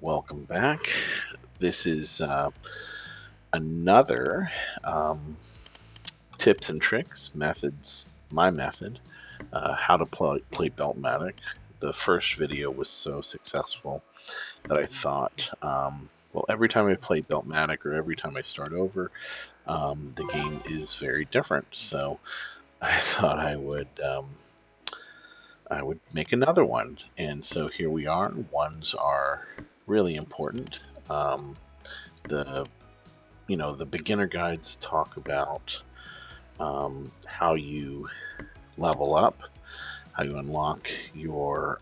Welcome back. This is another tips and tricks, methods, my method, how to play Beltmatic. The first video was so successful that I thought, well, every time I play Beltmatic or every time I start over, the game is very different. So I thought I would make another one, and so here we are. Ones are really important. The the beginner guides talk about how you level up, how you unlock your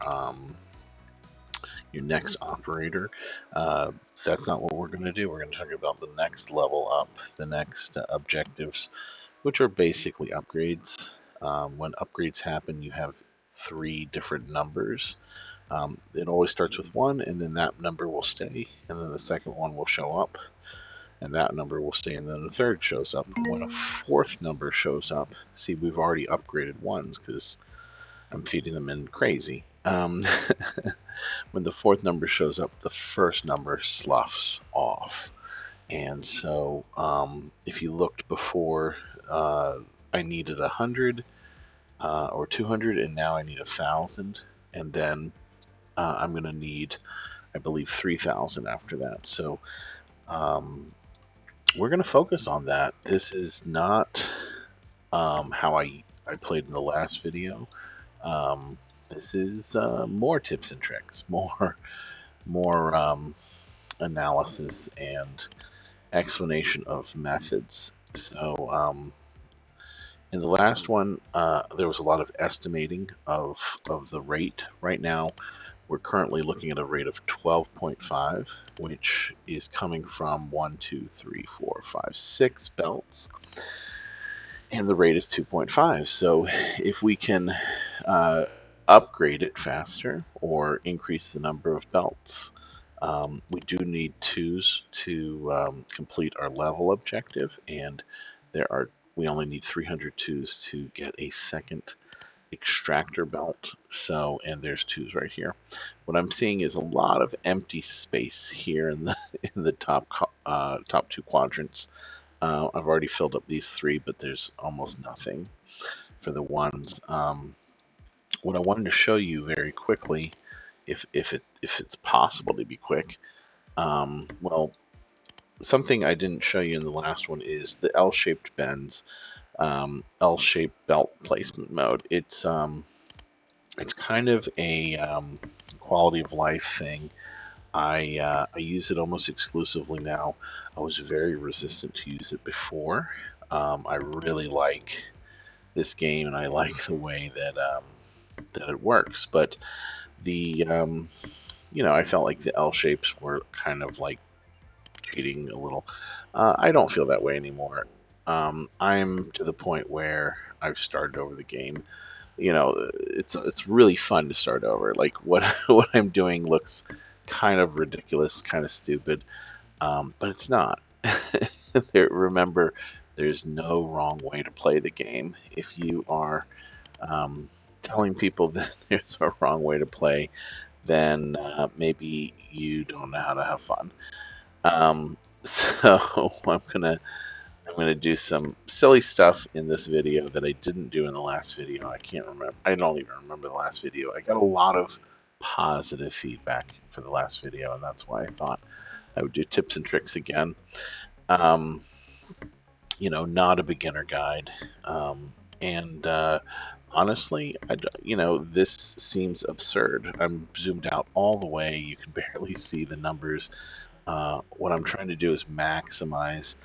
next operator. That's not what we're going to do. We're going to talk about the next level up, the next objectives, which are basically upgrades. When upgrades happen, you have three different numbers. It always starts with one, and then that number will stay, and then the second one will show up, and that number will stay, and then the third shows up. When a fourth number shows up, see, we've already upgraded ones because I'm feeding them in crazy. When the fourth number shows up, the first number sloughs off. And so if you looked before, I needed 100 or 200, and now I need 1,000. And then I'm going to need, I believe, 3,000 after that. So we're going to focus on that. This is not how I played in the last video. This is more tips and tricks, more analysis and explanation of methods. So in the last one, there was a lot of estimating of the rate. Right now, we're currently looking at a rate of 12.5, which is coming from 1, 2, 3, 4, 5, 6 belts, and the rate is 2.5. So if we can upgrade it faster or increase the number of belts, we do need twos to complete our level objective, and we only need 300 twos to get a second extractor belt. So, and there's twos right here. What I'm seeing is a lot of empty space here in the top two quadrants. I've already filled up these three, but there's almost nothing for the ones. What I wanted to show you very quickly, if it's possible to be quick, well, something I didn't show you in the last one is the L-shaped bends, L-shaped belt placement mode. It's kind of a quality of life thing. I use it almost exclusively now. I was very resistant to use it before. I really like this game, and I like the way that it works. But the I felt like the L shapes were kind of like cheating a little. I don't feel that way anymore. I'm to the point where I've started over the game. It's really fun to start over. Like what what I'm doing looks kind of ridiculous, kind of stupid, but it's not. Remember, there's no wrong way to play the game. If you are telling people that there's a wrong way to play, then maybe you don't know how to have fun. So I'm gonna do some silly stuff in this video that I didn't do in the last video. I can't remember. I don't even remember the last video. I got a lot of positive feedback for the last video, and that's why I thought I would do tips and tricks again. Not a beginner guide. And honestly, this seems absurd. I'm zoomed out all the way. You can barely see the numbers. What I'm trying to do is maximize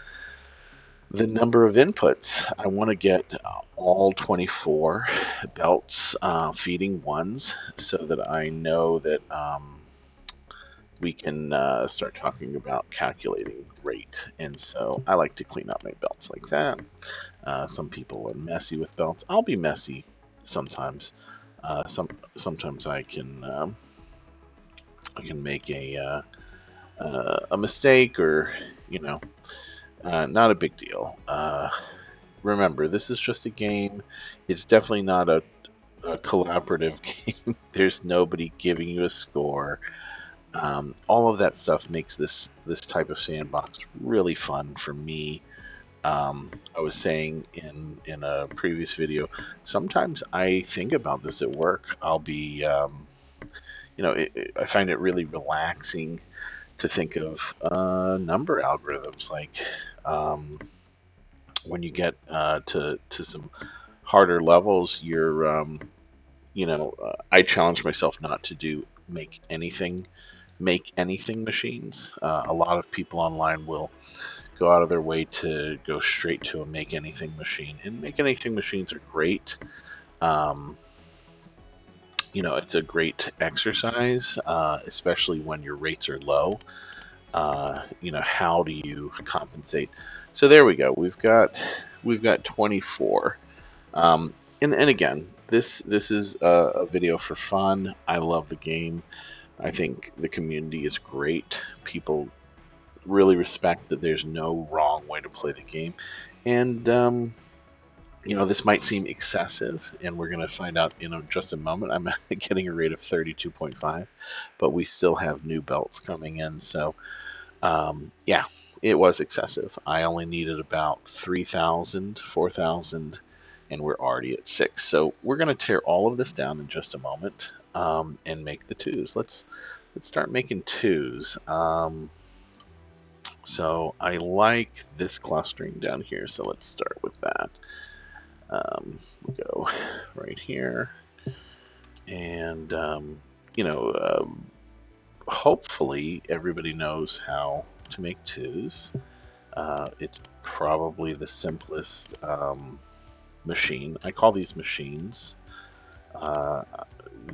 the number of inputs. I want to get all 24 belts feeding ones so that I know that we can start talking about calculating rate. And so I like to clean up my belts like that. Some people are messy with belts. I'll be messy sometimes. Sometimes I can make a mistake, or not a big deal. Remember, this is just a game. It's definitely not a collaborative game. There's nobody giving you a score. All of that stuff makes this type of sandbox really fun for me. I was saying in a previous video, sometimes I think about this at work. I'll be, I find it really relaxing to think of number algorithms. Like when you get to some harder levels, I challenge myself not to make anything machines. A lot of people online will go out of their way to go straight to a make anything machine, and make anything machines are great. Um, it's a great exercise, especially when your rates are low. How do you compensate? So there we go. We've got 24. And again, this is a video for fun. I love the game. I think the community is great. People really respect that there's no wrong way to play the game. And this might seem excessive, and we're going to find out in just a moment. I'm getting a rate of 32.5, but we still have new belts coming in. So, yeah, it was excessive. I only needed about 3,000, 4,000, and we're already at 6. So we're going to tear all of this down in just a moment and make the twos. Let's start making twos. So I like this clustering down here, so let's start with that. We'll go right here, and hopefully everybody knows how to make twos. It's probably the simplest machine. I call these machines. Uh,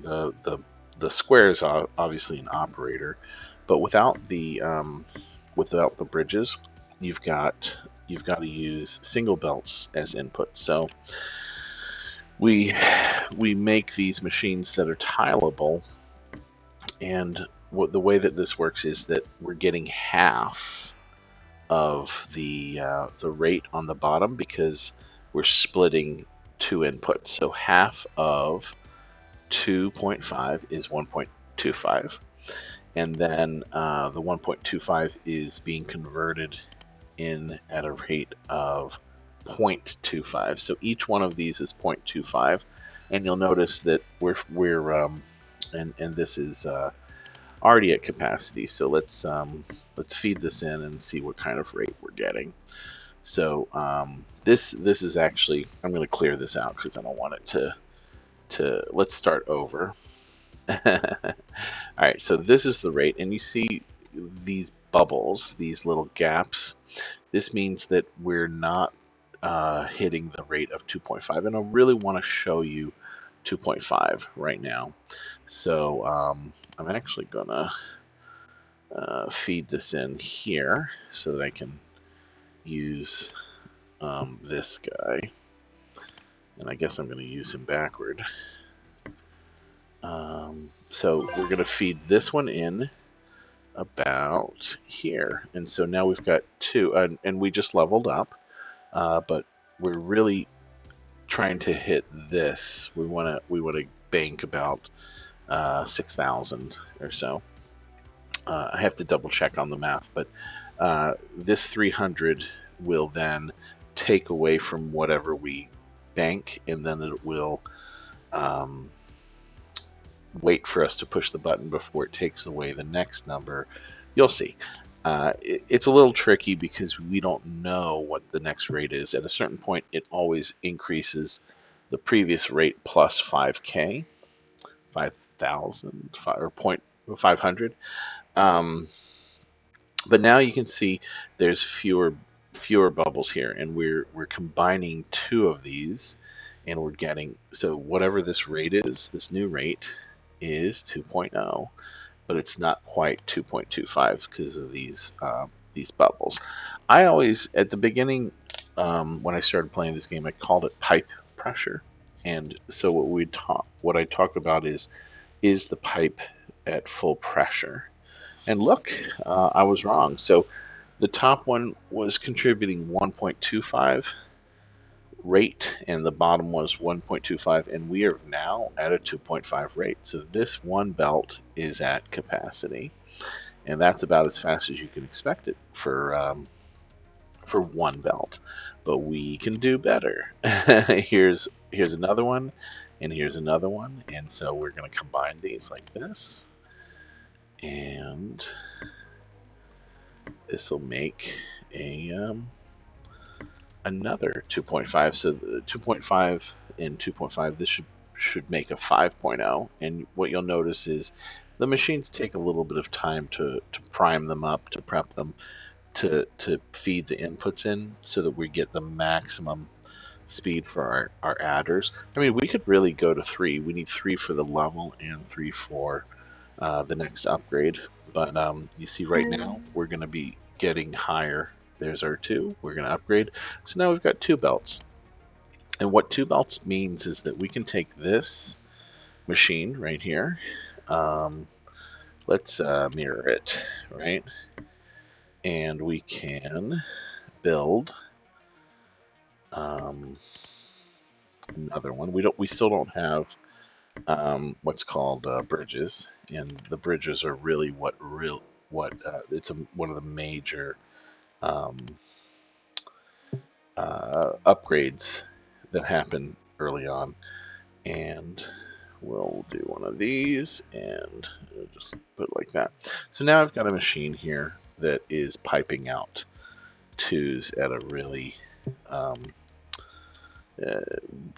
the square is obviously an operator, but without the bridges, you've got to use single belts as input. So we make these machines that are tileable, and the way that this works is that we're getting half of the rate on the bottom because we're splitting two inputs. So half of 2.5 is 1.25, and then the 1.25 is being converted in at a rate of 0.25. So each one of these is 0.25, and you'll notice that and this is already at capacity. So let's feed this in and see what kind of rate we're getting. So this is actually, I'm going to clear this out because I don't want it to let's start over. All right, so this is the rate, and you see these bubbles, these little gaps. This means that we're not hitting the rate of 2.5, and I really want to show you 2.5 right now. So I'm actually gonna feed this in here so that I can use this guy, and I guess I'm going to use him backward. So we're going to feed this one in about here, and so now we've got two, and we just leveled up, but we're really trying to hit this. We want to bank about 6,000 or so. I have to double check on the math, but this 300 will then take away from whatever we bank, and then it will wait for us to push the button before it takes away the next number. You'll see. It's a little tricky because we don't know what the next rate is. At a certain point, it always increases the previous rate plus 5K, 5,000, or 500. But now you can see there's fewer bubbles here, and we're combining two of these, and we're getting, so whatever this rate is, this new rate is 2.0, but it's not quite 2.25 because of these bubbles. I always, at the beginning, when I started playing this game, I called it pipe pressure, and so what I talk about is the pipe at full pressure. And look, I was wrong. So the top one was contributing 1.25 rate, and the bottom was 1.25, and we are now at a 2.5 rate. So this one belt is at capacity. and that's about as fast as you can expect it for one belt. But we can do better. Here's another one, and here's another one, and so we're going to combine these like this, and this will make a another 2.5. So the 2.5 and 2.5, this should make a 5.0. And what you'll notice is the machines take a little bit of time to prime them up, to prep them, to feed the inputs in so that we get the maximum speed for our adders. I mean, we could really go to 3. We need 3 for the level and 3 for the next upgrade. But you see right now, we're going to be getting higher. There's our 2. We're going to upgrade. So now we've got 2 belts. And what 2 belts means is that we can take this machine right here. Let's mirror it, right? And we can build another one. We still don't have what's called bridges, and the bridges are really what it's one of the major upgrades that happen early on. And we'll do one of these and just put it like that. So now I've got a machine here that is piping out 2s at a really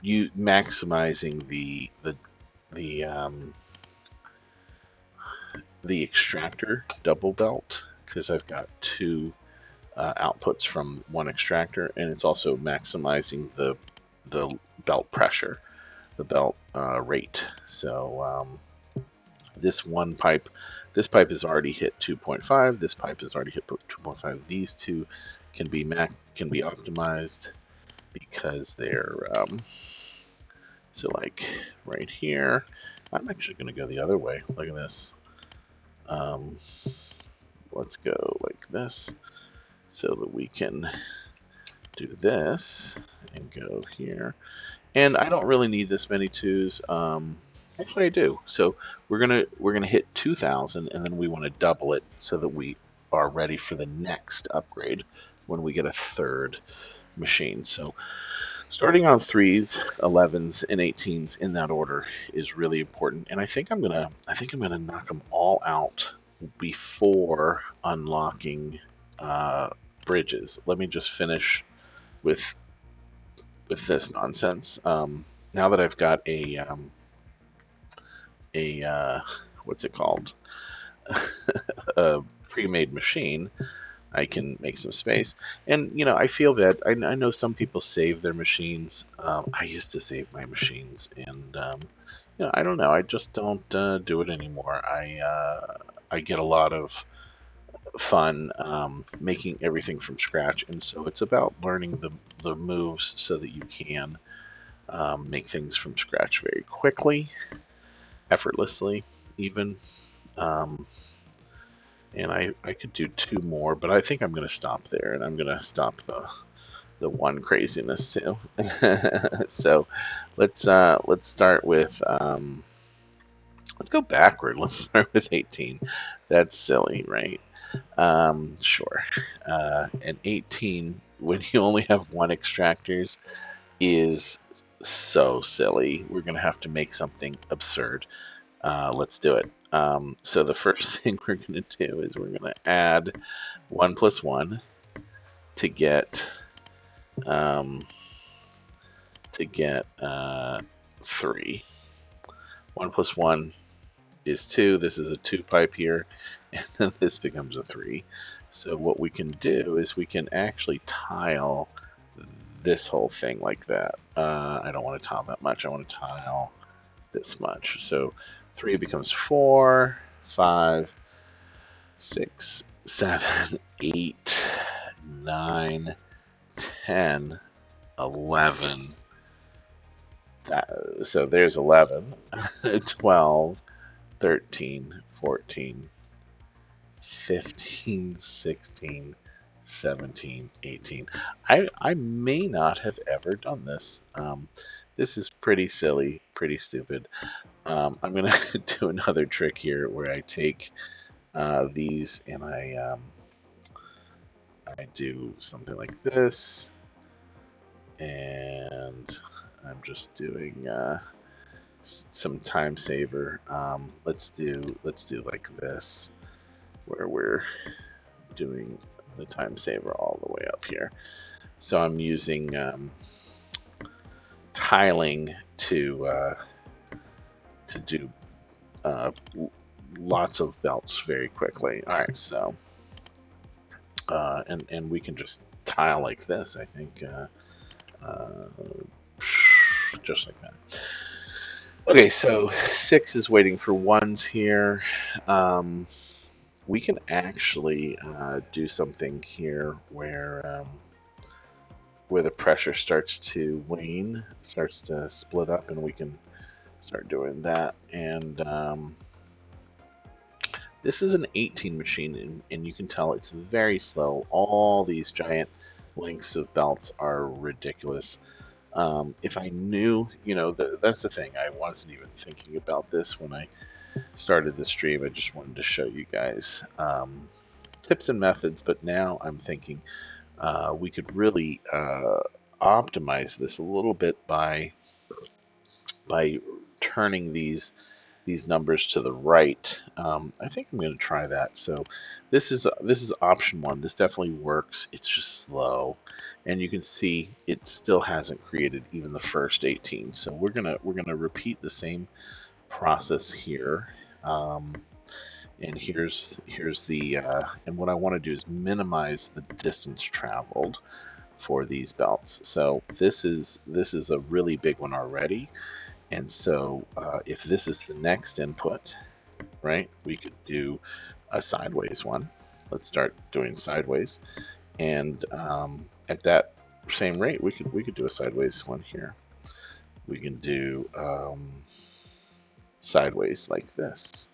you maximizing the extractor double belt, because I've got 2 outputs from one extractor, and it's also maximizing the belt pressure, the belt rate. So this pipe has already hit 2.5. This pipe has already hit 2.5. These 2 can be optimized because they're so like right here. I'm actually going to go the other way. Look at this. Let's go like this so that we can do this and go here. And I don't really need this many 2s. Actually, I do. So we're gonna hit 2,000, and then we want to double it so that we are ready for the next upgrade when we get a 3rd machine. So starting on 3s, 11s, and 18s in that order is really important. And I think I'm gonna knock them all out before unlocking bridges. Let me just finish with this nonsense. Now that I've got a what's it called, a pre-made machine, I can make some space. And I feel that I know some people save their machines. I used to save my machines, and I don't know. I just don't do it anymore. I get a lot of fun making everything from scratch, and so it's about learning the moves so that you can make things from scratch very quickly, effortlessly, even. And I could do 2 more, but I think I'm going to stop there, and I'm going to stop the one craziness too. So let's start with let's go backward. Let's start with 18. That's silly, right? Sure. And 18, when you only have 1 extractors, is so silly. We're going to have to make something absurd. Let's do it. So the first thing we're going to do is we're going to add 1 plus 1 to get 3. 1 plus 1 is 2. This is a 2 pipe here, and then this becomes a 3. So what we can do is we can actually tile this whole thing like that. I don't want to tile that much. I want to tile this much. So 3 becomes 4, 5, 6, 7, 8, 9, 10, 11. So there's 11, 12, 13, 14, 15, 16, 17, 18. I may not have ever done this. This is pretty silly, pretty stupid. I'm going to do another trick here where I take these, and I do something like this, and I'm just doing some time saver. Let's do like this, where we're doing the time saver all the way up here. So I'm using tiling to do uh, lots of belts very quickly. All right, so and we can just tile like this. I think just like that. Okay, so 6 is waiting for 1s here. We can actually do something here where the pressure starts to wane, starts to split up, and we can start doing that. And this is an 18 machine, and you can tell it's very slow. All these giant lengths of belts are ridiculous. If I knew, that's the thing. I wasn't even thinking about this when I started the stream. I just wanted to show you guys tips and methods, but now I'm thinking we could really optimize this a little bit by turning these numbers to the right. I think I'm going to try that. So this is option 1. This definitely works. It's just slow, and you can see it still hasn't created even the first 18. So we're gonna repeat the same process here. And here's the and what I want to do is minimize the distance traveled for these belts. So this is a really big one already. And so if this is the next input, right, we could do a sideways one. Let's start doing sideways. And at that same rate, we could do a sideways one here. We can do sideways like this.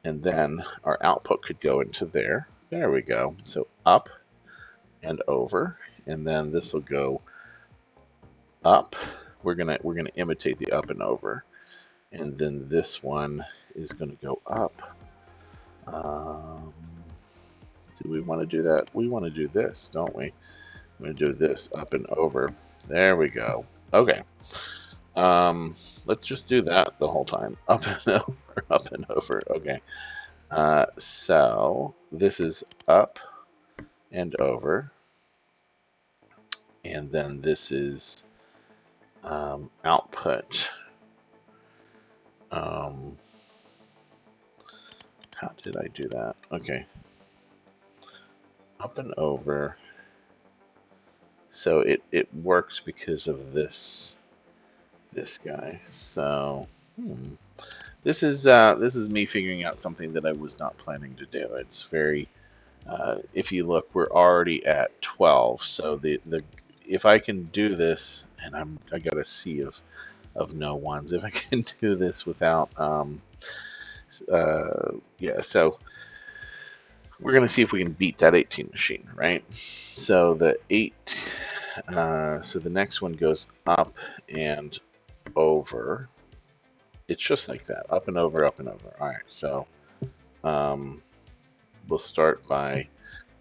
And then our output could go into there. There we go. So up and over. And then this will go up. We're gonna imitate the up and over. And then this one is going to go up. Um, do we want to do that? We want to do this, don't we? I'm going to do this up and over. There we go. Okay. Let's just do that the whole time. Up and over, up and over. Okay. So this is up and over. And then this is output. Um, how did I do that? Okay. Up and over. So it works because of this guy. So this is me figuring out something that I was not planning to do. It's very if you look, we're already at 12. So the if I can do this, and I got a sea of no ones. If I can do this without yeah, so we're gonna see if we can beat that 18 machine, right? So the 8. So the next one goes up and over. It's just like that, up and over, up and over. All right, so we'll start by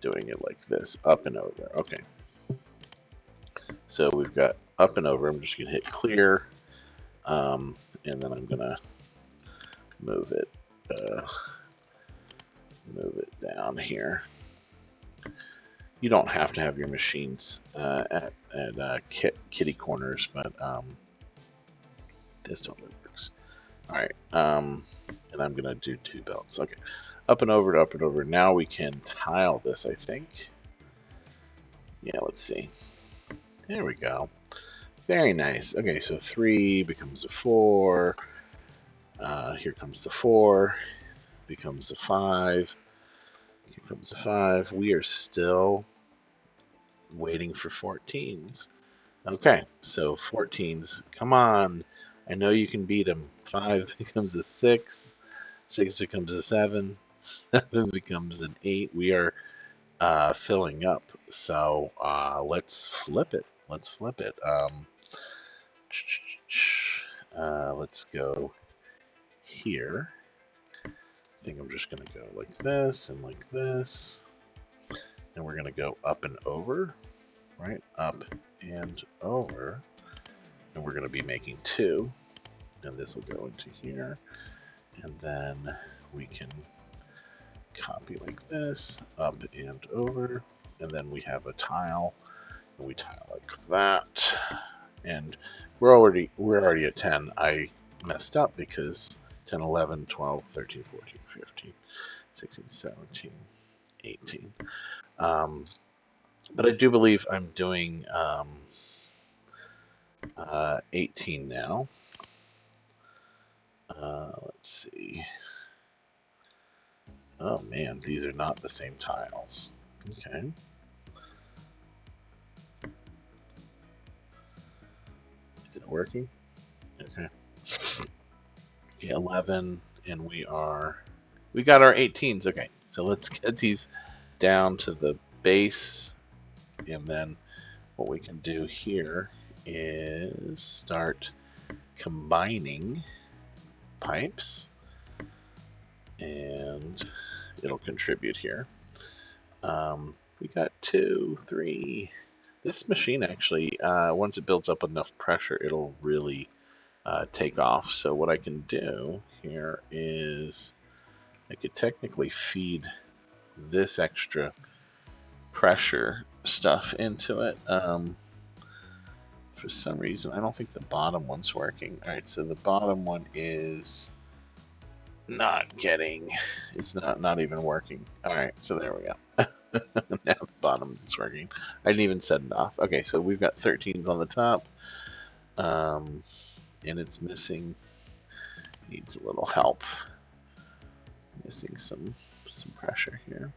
doing it like this, up and over. Okay, so we've got up and over. I'm just gonna hit clear, and then I'm gonna move it down here. You don't have to have your machines at kitty corners, but this totally works. All right, and I'm gonna do 2 belts. Okay, up and over, up and over. Now we can tile this, I think. Yeah, let's see. There we go. Very nice. Okay, so 3 becomes a 4. Here comes the 4. Becomes a 5. Here comes a 5. We are still waiting for 14s. Okay, so 14s. Come on. I know you can beat them. 5 becomes a 6. 6 becomes a 7. 7 becomes an 8. We are filling up. So let's flip it. Let's flip it. Let's go here. I think I'm just going to go like this and like this. And we're going to go up and over, right? Up and over. And we're going to be making 2. And this will go into here. And then we can copy like this, up and over. And then we have a tile. And we tile like that. And we're already at 10. I messed up because 10, 11, 12, 13, 14, 15, 16, 17, 18. But I do believe I'm doing 18 now. Let's see. Oh man, these are not the same tiles. Okay. Is it working? Okay. Yeah, 11, and we got our 18s. Okay, so let's get these down to the base, and then what we can do here is start combining pipes, and it'll contribute here. We got 2, 3. This machine actually, once it builds up enough pressure, it'll really take off. So what I can do here is I could technically feed this extra pressure stuff into it. For some reason, I don't think the bottom one's working. All right, so the bottom one is not getting, it's not even working. All right, so there we go. Now the bottom is working. I didn't even set it off. Okay, so we've got 13s on the top, and it's missing, needs a little help. Missing some pressure here.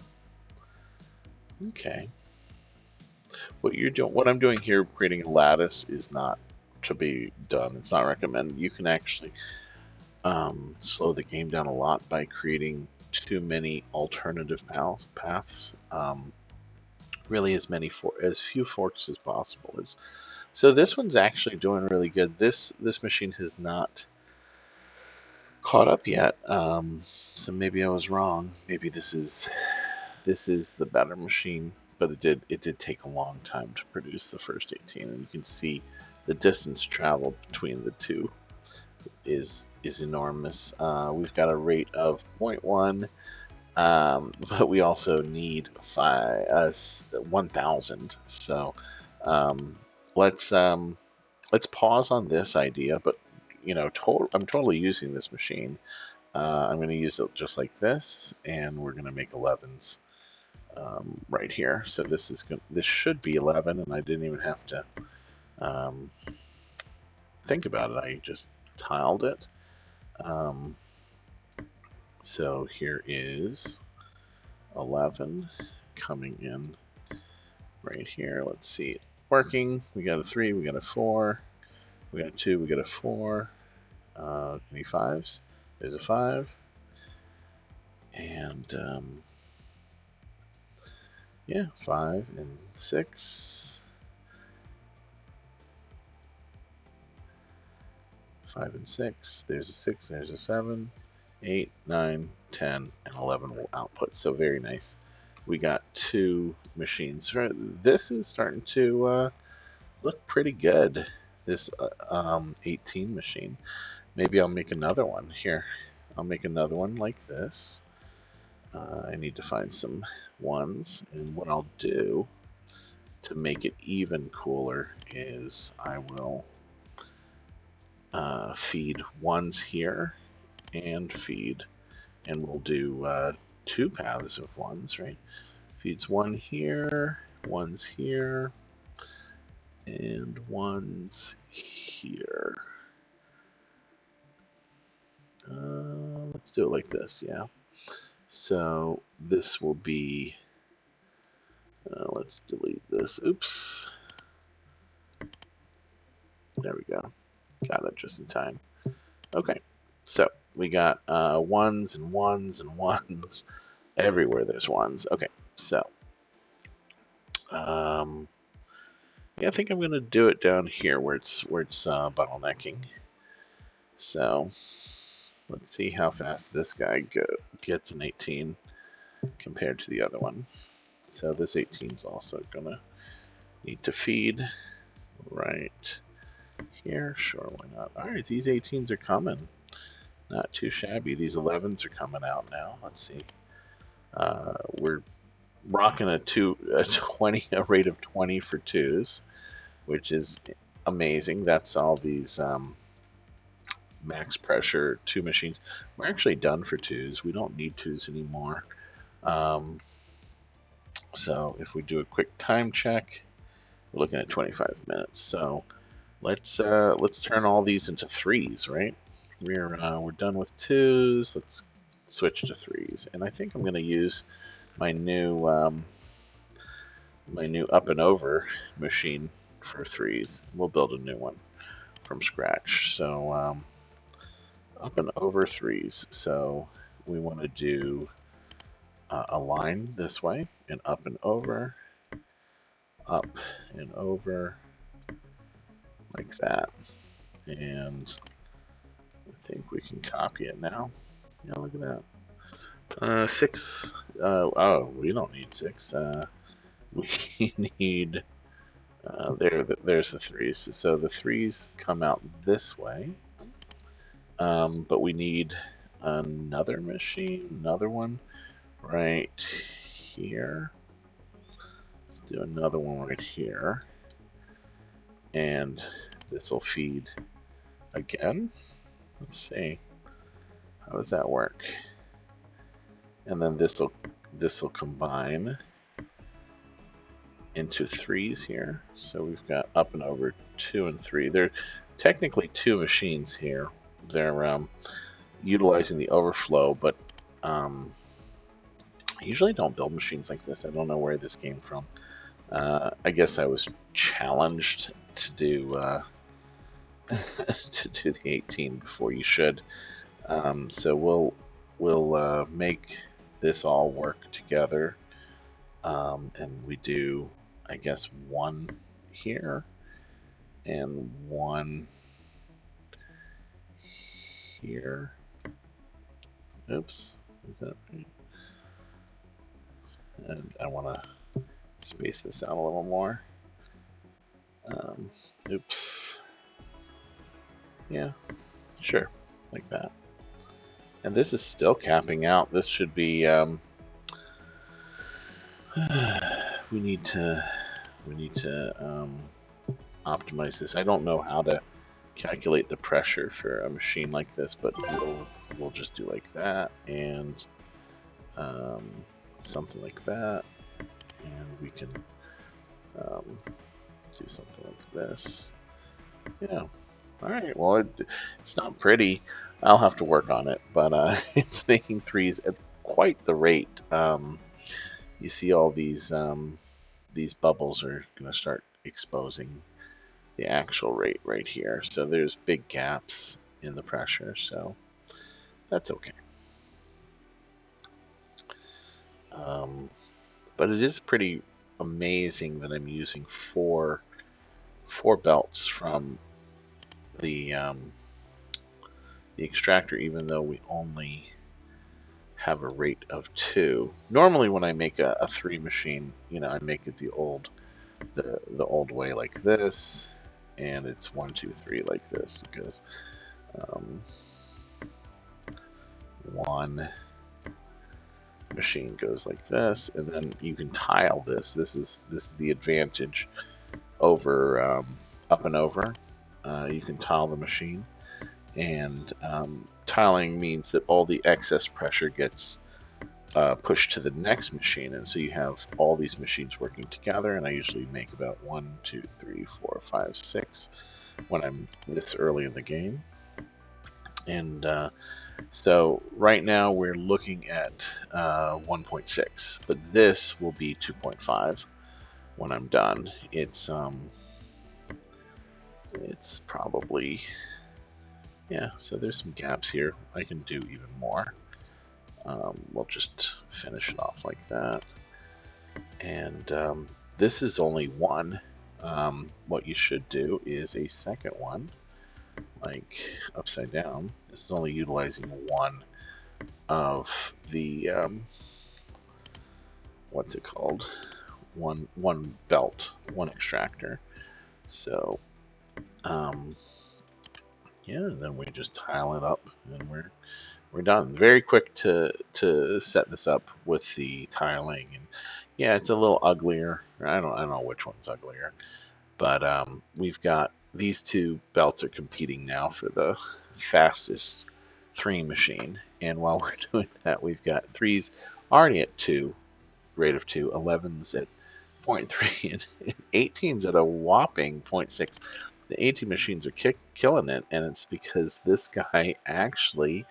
Okay. What I'm doing here, creating a lattice, is not to be done. It's not recommended. You can actually slow the game down a lot by creating too many alternative paths. Really, as few forks as possible is. So this one's actually doing really good. This machine has not caught up yet. So maybe I was wrong. Maybe this is the better machine, but it did take a long time to produce the first 18, and you can see the distance traveled between the two is enormous. We've got a rate of 0.1, but we also need 1,000. So let's pause on this idea, but I'm totally using this machine. I'm going to use it just like this, and we're going to make 11s right here. So this should be 11, and I didn't even have to think about it. I just tiled it. So here is 11 coming in right here. Let's see it working. We got a 3, we got a 4, we got a 2, we got a 4. Any 5s? There's a 5. And yeah, 5 and 6. 5 and 6. There's a 6. There's a 7. 8, 9, 10, and 11 will output. So very nice. We got 2 machines. This is starting to look pretty good. This 18 machine. Maybe I'll make another one here. I'll make another one like this. I need to find some ones, and what I'll do to make it even cooler is I will feed ones here and feed, and we'll do 2 paths of ones, right? Feeds 1 here, one's here, and one's here. Let's do it like this, yeah. So this will be, let's delete this, oops. There we go, got it just in time. Okay, so we got ones and ones and ones. Everywhere there's ones. Okay, so yeah, I think I'm gonna do it down here where it's bottlenecking. So Let's see how fast this guy gets an 18 compared to the other one. So this 18 is also gonna need to feed right here. Sure, why not? All right, these 18s are coming. Not too shabby. These 11s are coming out now. Let's see. We're rocking a 20, a rate of 20 for twos, which is amazing. That's all these max pressure two machines. We're actually done for twos. We don't need twos anymore. So if we do a quick time check, we're looking at 25 minutes. So let's turn all these into threes, right? We're done with twos. Let's switch to threes, and I think I'm going to use my new up and over machine for threes. We'll build a new one from scratch. So up and over threes. So we want to do a line this way, and up and over, like that. And I think we can copy it now. Yeah, look at that. 6. Oh, we don't need 6. We need. There's the threes. So the threes come out this way. But we need another machine, another one right here. Let's do another one right here. And this will feed again. Let's see. How does that work? And then this will combine into threes here. So we've got up and over 2 and 3. They're technically two machines here. They're utilizing the overflow, but I usually don't build machines like this. I don't know where this came from. I guess I was challenged to do to do the 18 before you should. So we'll make this all work together, and we do, I guess, one here and one here. Oops, is that right? And I want to space this out a little more. Oops. Yeah, sure, like that. And this is still capping out. This should be. We need to optimize this. I don't know how to calculate the pressure for a machine like this, but we'll just do like that and something like that, and we can do something like this. Yeah. All right. Well, it's not pretty. I'll have to work on it, but it's making threes at quite the rate. You see all these bubbles are going to start exposing the actual rate right here. So there's big gaps in the pressure, so that's okay. But it is pretty amazing that I'm using four belts from the extractor, even though we only have a rate of 2. Normally, when I make a 3 machine, I make it the old way like this, and it's 1, 2, 3 like this. Because one machine goes like this, and then you can tile this. This is the advantage over up and over. You can tile the machine, and tiling means that all the excess pressure gets pushed to the next machine, and so you have all these machines working together. And I usually make about 1, 2, 3, 4, 5, 6 when I'm this early in the game. And so right now we're looking at 1.6, but this will be 2.5 when I'm done. It's probably, yeah, so there's some gaps here. I can do even more. We'll just finish it off like that. And this is only one. What you should do is a second one like upside down. This is only utilizing one of the what's it called? One belt, one extractor. So yeah, then we just tile it up, and we're done. Very quick to set this up with the tiling, and yeah, it's a little uglier. I don't know which one's uglier, but we've got these two belts are competing now for the fastest 3 machine, and while we're doing that, we've got 3s already at 2 rate of 2, 11s at 0.3, and 18s at a whopping 0.6. The 18 machines are killing it, and it's because this guy actually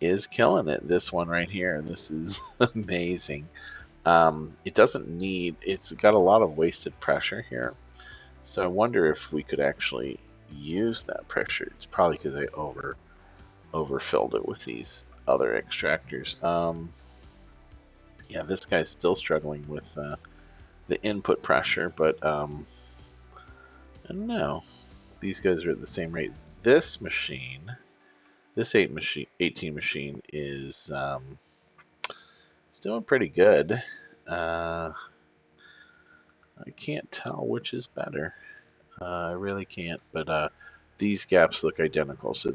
is killing it. This one right here, this is amazing. It doesn't need, it's got a lot of wasted pressure here. So I wonder if we could actually use that pressure. It's probably because I overfilled it with these other extractors. Yeah, this guy's still struggling with the input pressure, but I don't know. These guys are at the same rate. This machine, this 18 machine is it's doing pretty good. I can't tell which is better. I really can't, but these gaps look identical, so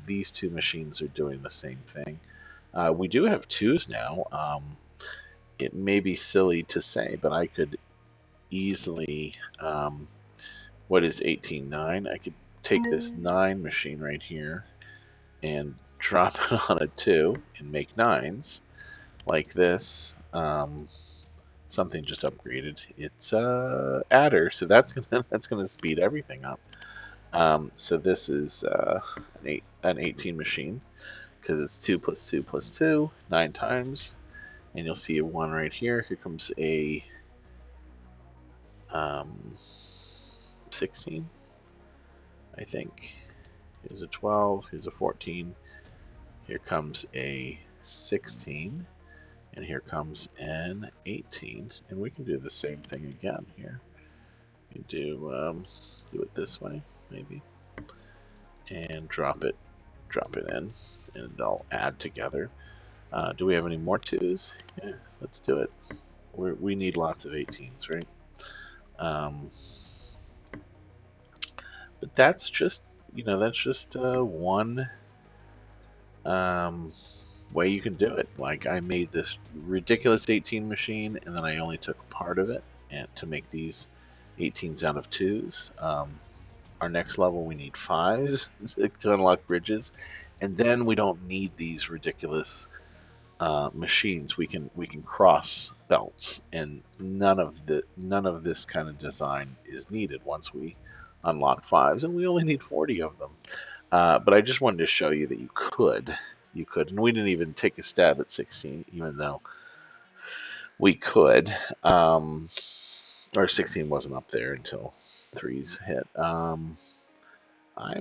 these two machines are doing the same thing. We do have 2s now. It may be silly to say, but I could easily, what is 18.9? I could take this 9 machine right here and drop it on a 2 and make 9s like this. Something just upgraded. It's adder, so that's gonna speed everything up. So this is an 18 machine because it's 2 plus 2 plus 2, 9 times, and you'll see a 1 right here. Here comes a 16, I think. Here's a 12. Here's a 14. Here comes a 16, and here comes an 18, and we can do the same thing again here. You do it this way, maybe, and drop it in, and they'll add together. Do we have any more 2s? Yeah, let's do it. We need lots of 18s, right? But that's just one way you can do it. Like, I made this ridiculous 18 machine, and then I only took part of it and to make these 18s out of 2s. Our next level, we need 5s to unlock bridges, and then we don't need these ridiculous machines. We can cross belts, and none of this kind of design is needed once we unlock 5s, and we only need 40 of them. But I just wanted to show you that you could, and we didn't even take a stab at 16, even though we could. Or 16 wasn't up there until 3s hit. I'm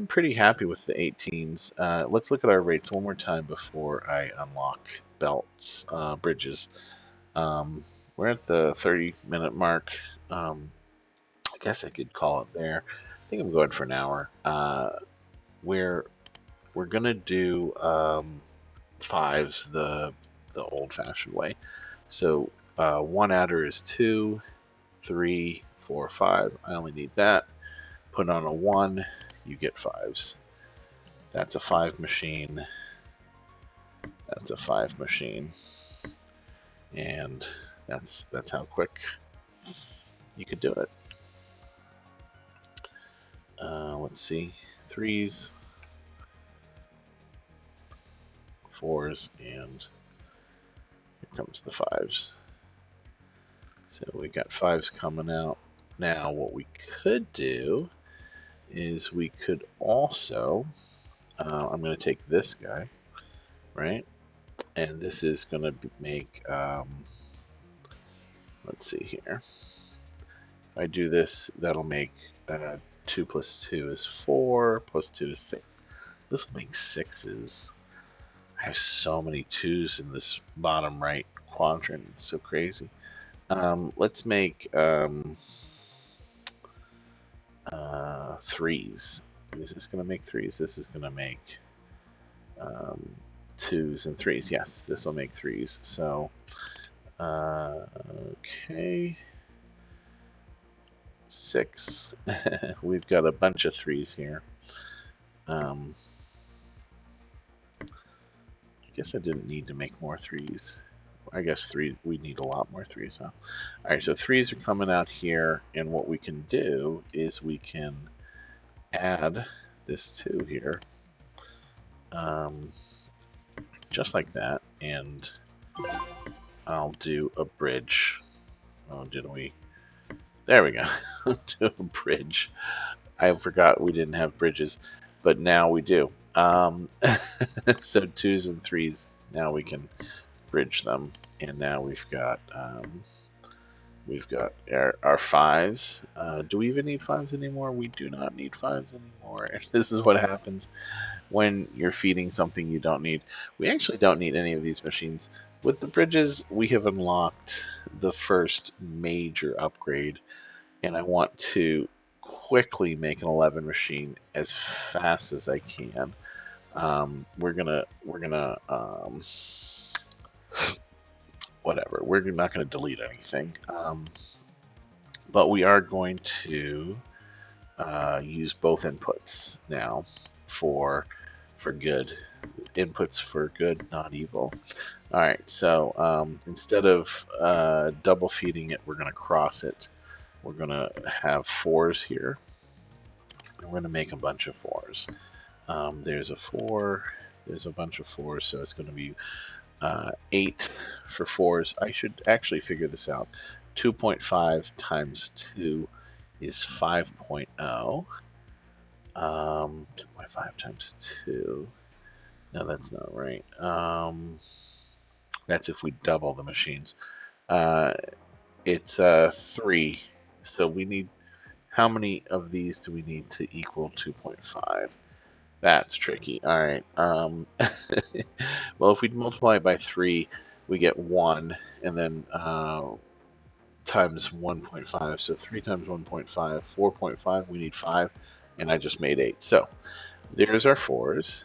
pretty happy with the 18s. Let's look at our rates one more time before I unlock belts, bridges. We're at the 30-minute mark. I guess I could call it there. I think I'm going for an hour. We're gonna do 5s the old-fashioned way. So 1 adder is 2, 3, 4, 5. I only need that. Put on a 1, you get 5s. That's a 5 machine. That's a 5 machine. And that's how quick you could do it. Let's see. 3s, 4s, and here comes the 5s. So we got 5s coming out. Now what we could do is we could also, I'm going to take this guy, right? And this is going to make, let's see here. If I do this, that'll make 2 plus 2 is 4, plus 2 is 6. This will make 6s. I have so many 2s in this bottom right quadrant. It's so crazy. Let's make 3s. Is this going to make threes? This is going to make twos and threes. Yes, this will make threes. So, okay. 6. We've got a bunch of threes here. I guess I didn't need to make more threes. I guess we need a lot more threes, huh? All right, so threes are coming out here, and what we can do is we can add this 2 here, just like that, and I'll do a bridge. Oh, did we? There we go. Do a bridge. I forgot we didn't have bridges, but now we do. So 2s and 3s, now we can bridge them, and now we've got our 5s. Do we even need 5s anymore? We do not need 5s anymore. And this is what happens when you're feeding something you don't need. We actually don't need any of these machines. With the bridges, we have unlocked the first major upgrade, and I want to quickly make an 11 machine as fast as I can. We're gonna whatever. We're not gonna delete anything, but we are going to use both inputs now for good. Inputs for good, not evil. All right. So instead of double feeding it, we're gonna cross it. We're gonna have 4s here. We're going to make a bunch of 4s. There's a 4, there's a bunch of 4s, so it's going to be 8 for 4s. I should actually figure this out. 2.5 times 2 is 5.0. 2.5 times 2. No, that's not right. That's if we double the machines. It's 3. So we need. How many of these do we need to equal 2.5? That's tricky. All right. Well, if we multiply it by 3, we get 1, and then times 1.5. So 3 times 1.5, 4.5. We need 5, and I just made 8. So there's our 4s.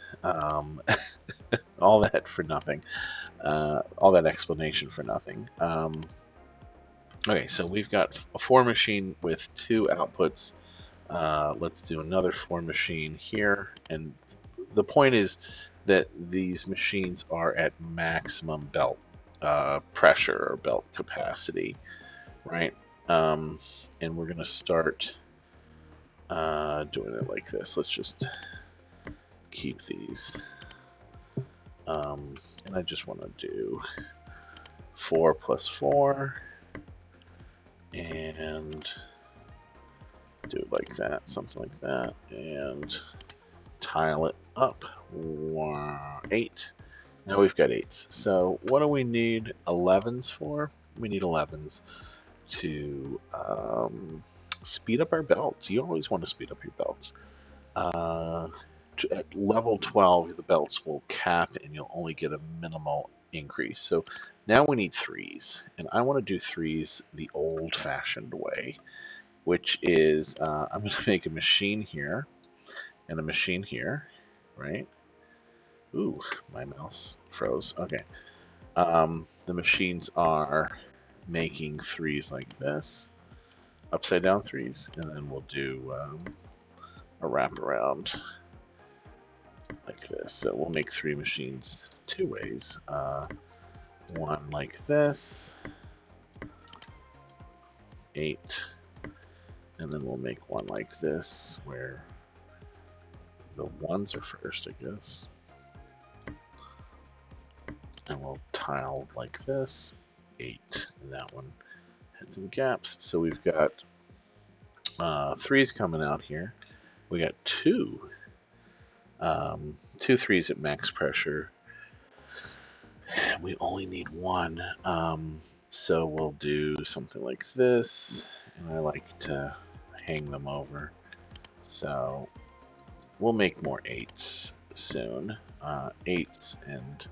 All that for nothing. All that explanation for nothing. Okay, so we've got a 4 machine with 2 outputs. Let's do another 4 machine here. And the point is that these machines are at maximum belt pressure or belt capacity, right? And we're going to start doing it like this. Let's just keep these. And I just want to do 4 plus 4. And do it like that, something like that, and tile it up. 8. Now we've got 8s. So what do we need 11s for? We need 11s to speed up our belts. You always want to speed up your belts. At level 12, the belts will cap and you'll only get a minimal increase. So now we need 3s, and I want to do 3s the old-fashioned way, which is I'm going to make a machine here and a machine here, right? Ooh, my mouse froze. Okay. The machines are making 3s like this, upside down 3s, and then we'll do a wraparound like this. So we'll make 3 machines 2 ways. One like this, 8, and then we'll make one like this where the 1s are first, I guess. And we'll tile like this, 8, and that one had some gaps. So we've got 3s coming out here. We got 2 3s at max pressure. We only need 1, so we'll do something like this, and I like to hang them over. So we'll make more 8s soon. 8s and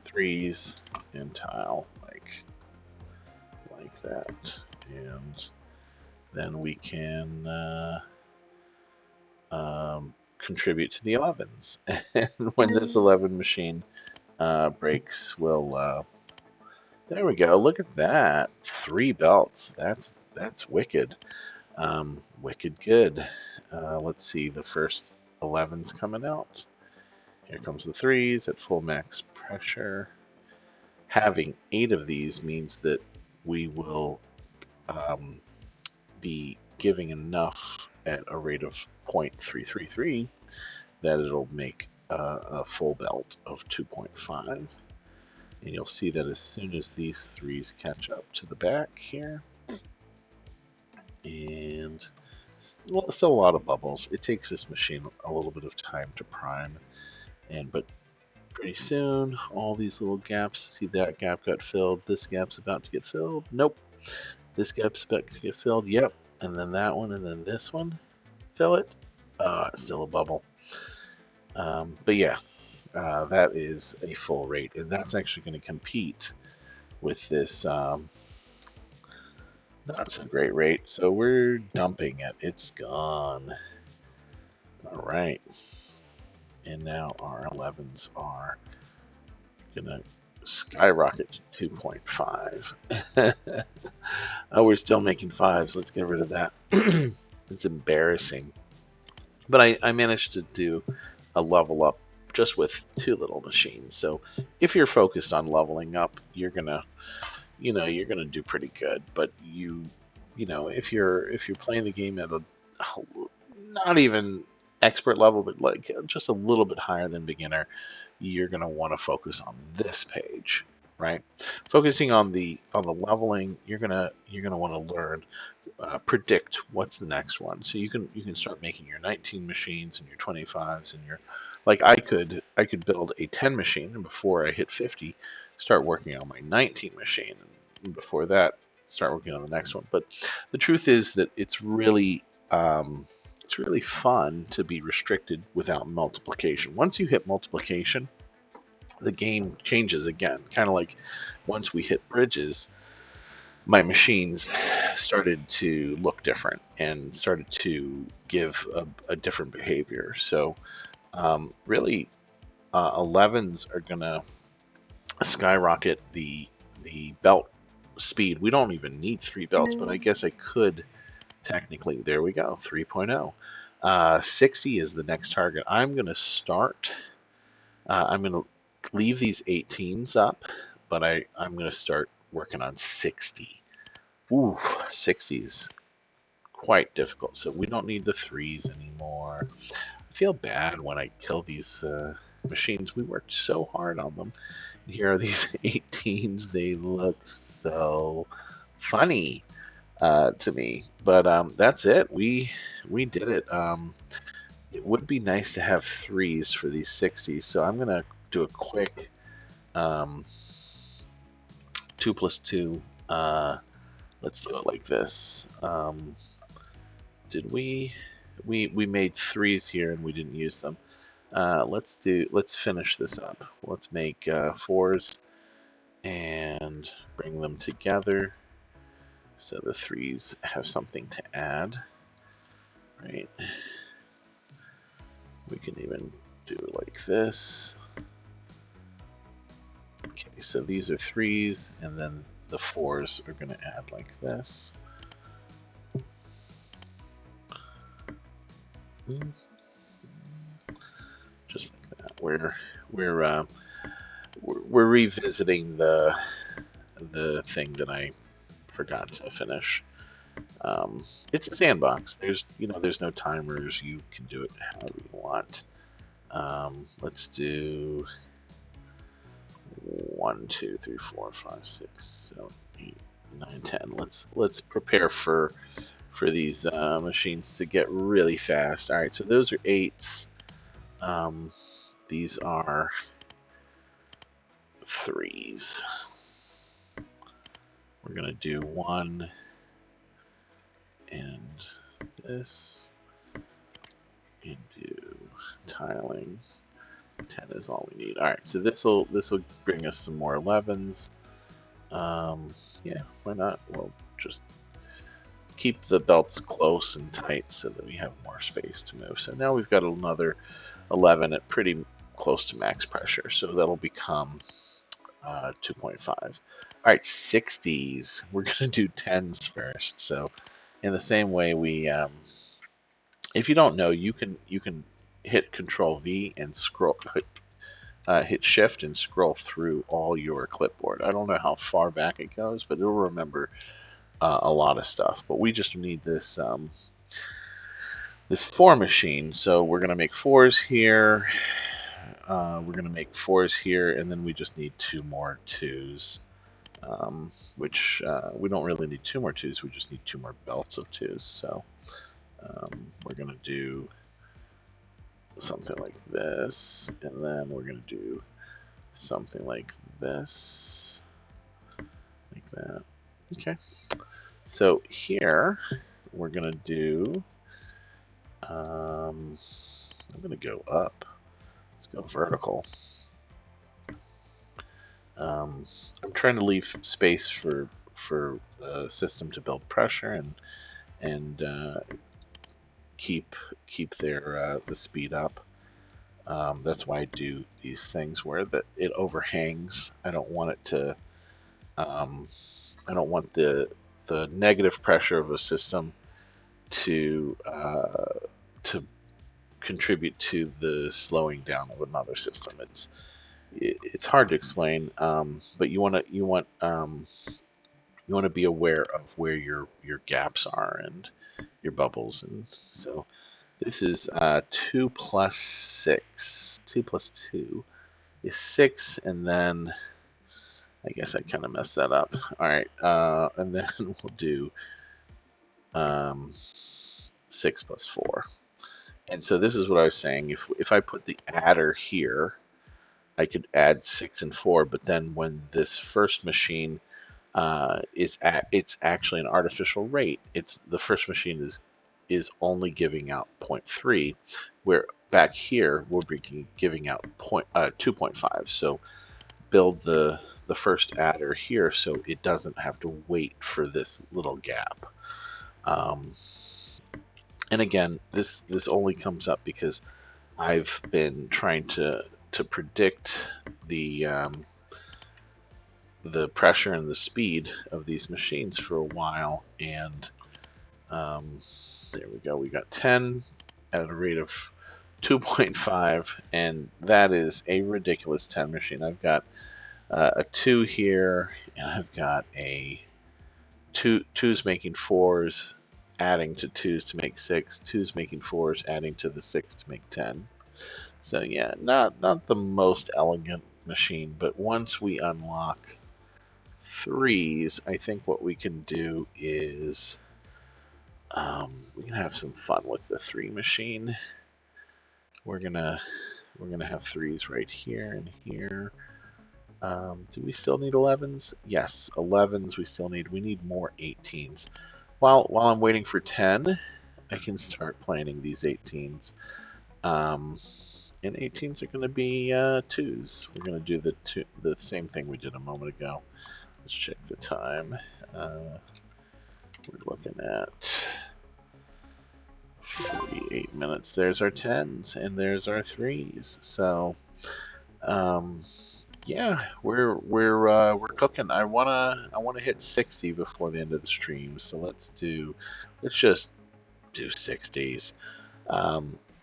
3s and tile like that, and then we can contribute to the 11s. And when this 11 machine breaks, we'll. There we go. Look at that. 3 belts. That's wicked. Wicked good. Let's see. The first 11's coming out. Here comes the 3s at full max pressure. Having 8 of these means that we will be giving enough at a rate of 0.333 that it'll make a full belt of 2.5. And you'll see that as soon as these 3s catch up to the back here, and still a lot of bubbles. It takes this machine a little bit of time to prime, but pretty soon all these little gaps, see that gap got filled, this gap's about to get filled, nope, this gap's about to get filled, yep, and then that one, and then this one, fill it, it's still a bubble. But yeah, that is a full rate, and that's actually going to compete with this not so great rate, so we're dumping it. It's gone. All right, and now our 11s are gonna skyrocket to 2.5. Oh, we're still making 5s. Let's get rid of that. It's embarrassing. But I managed to do a level up just with 2 little machines. So if you're focused on leveling up, you're gonna do pretty good. But if you're playing the game at a not even expert level, but like just a little bit higher than beginner, you're gonna want to focus on this page, right? Focusing on the leveling, you're gonna want to learn, predict what's the next one. So you can start making your 19 machines and your 25s and your, like I could build a 10 machine, and before I hit 50, start working on my 19 machine, and before that, start working on the next one. But the truth is that it's really fun to be restricted without multiplication. Once you hit multiplication, the game changes again. Kind of like once we hit bridges, my machines started to look different and started to give a different behavior. So really, 11s are going to skyrocket the belt speed. We don't even need 3 belts, but I guess I could technically. There we go, 3.0. 60 is the next target. I'm going to start. I'm going to leave these 18s up, but I'm going to start working on 60. Ooh, 60's quite difficult. So we don't need the 3s anymore. I feel bad when I kill these machines. We worked so hard on them. And here are these 18s. They look so funny to me. But that's it. We did it. It would be nice to have 3s for these 60s. So I'm going to do a quick 2 plus 2. Let's do it like this. Did we made 3s here and we didn't use them. Let's finish this up. Let's make 4s and bring them together so the 3s have something to add. Right. We can even do it like this. Okay, so these are 3s, and then the 4s are going to add like this. Just like that. We're revisiting the thing that I forgot to finish. It's a sandbox. There's no timers. You can do it however you want. Let's do 1, 2, 3, 4, 5, 6, 7, 8, 9, 10. Let's prepare for these machines to get really fast. All right, so those are 8s. These are 3s. We're gonna do 1 and this, and do tiling. 10 is all we need. All right, so this will bring us some more 11s. Yeah, why not? We'll just keep the belts close and tight so that we have more space to move. So now we've got another 11 at pretty close to max pressure. So that'll become 2.5. All right, 60s. We're going to do 10s first. So in the same way we, if you don't know, you can hit Control V and scroll, hit Shift and scroll through all your clipboard. I don't know how far back it goes, but it'll remember a lot of stuff. But we just need this this 4 machine. So we're going to make 4s here. We're going to make 4s here, and then we just need 2 more 2s. Which we don't really need 2 more 2s, we just need 2 more belts of 2s. So we're going to do something like this, and then we're going to do something like this, like that. Okay, so here we're going to do, I'm going to go up, let's go vertical. I'm trying to leave space for the system to build pressure and keep their the speed up. That's why I do these things where it overhangs. I don't want it to. I don't want the negative pressure of a system to contribute to the slowing down of another system. It's hard to explain, but you want to be aware of where your gaps are and your bubbles, and so this is 2 plus 6. 2 plus 2 is 6, and then I guess I kind of messed that up. All right, and then we'll do 6 plus 4. And so this is what I was saying. If I put the adder here, I could add 6 and 4, but then when this first machine it's actually an artificial rate. The first machine is only giving out 0.3, where back here we'll be giving out 2.5. So build the first adder here so it doesn't have to wait for this little gap. And again, this only comes up because I've been trying to predict the pressure and the speed of these machines for a while, and there we go. We got 10 at a rate of 2.5, and that is a ridiculous 10 machine. I've got a 2 here, and I've got a 2's making 4's, adding to 2's to make 6, 2's making 4's, adding to the 6 to make 10. So yeah, not the most elegant machine, but once we unlock 3's, I think what we can do is we can have some fun with the 3 machine. We're gonna have 3's right here and here. Do we still need 11's? Yes, 11's we still need. We need more 18's. While I'm waiting for 10, I can start planning these 18's. And 18's are going to be 2's. We're going to do the same thing we did a moment ago. Let's check the time. We're looking at 48 minutes. There's our 10's and there's our 3's. So, yeah, we're cooking. I wanna hit 60 before the end of the stream. So let's just do 60's.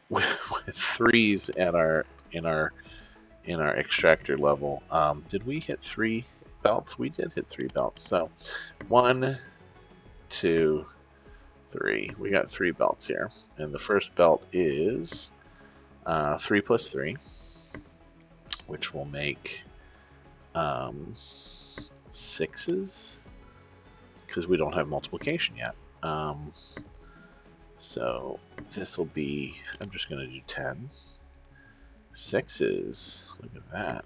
With 3's at in our extractor level. Did we hit 3 belts? We did hit 3 belts. So 1, 2, 3. We got 3 belts here, and the first belt is 3 plus 3, which will make 6's because we don't have multiplication yet. So this will be, I'm just going to do 10. 6's, look at that.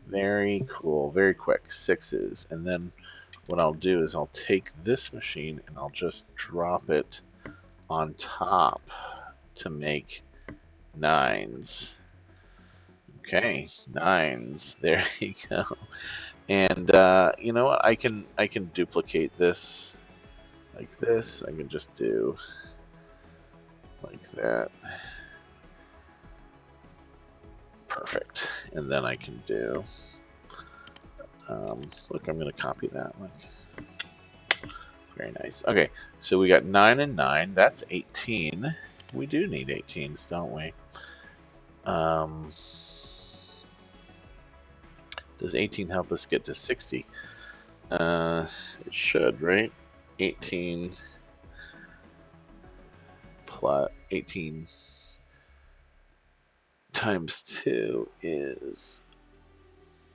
Very cool, very quick. 6's, and then what I'll do is I'll take this machine and I'll just drop it on top to make 9's. Okay, 9's. There you go. And you know what? I can duplicate this like this. I can just do like that. Perfect. And then I can do, look, I'm going to copy that. Look. Very nice. Okay, so we got 9 and 9. That's 18. We do need 18s, don't we? Does 18 help us get to 60? It should, right? 18 plus 18 times 2 is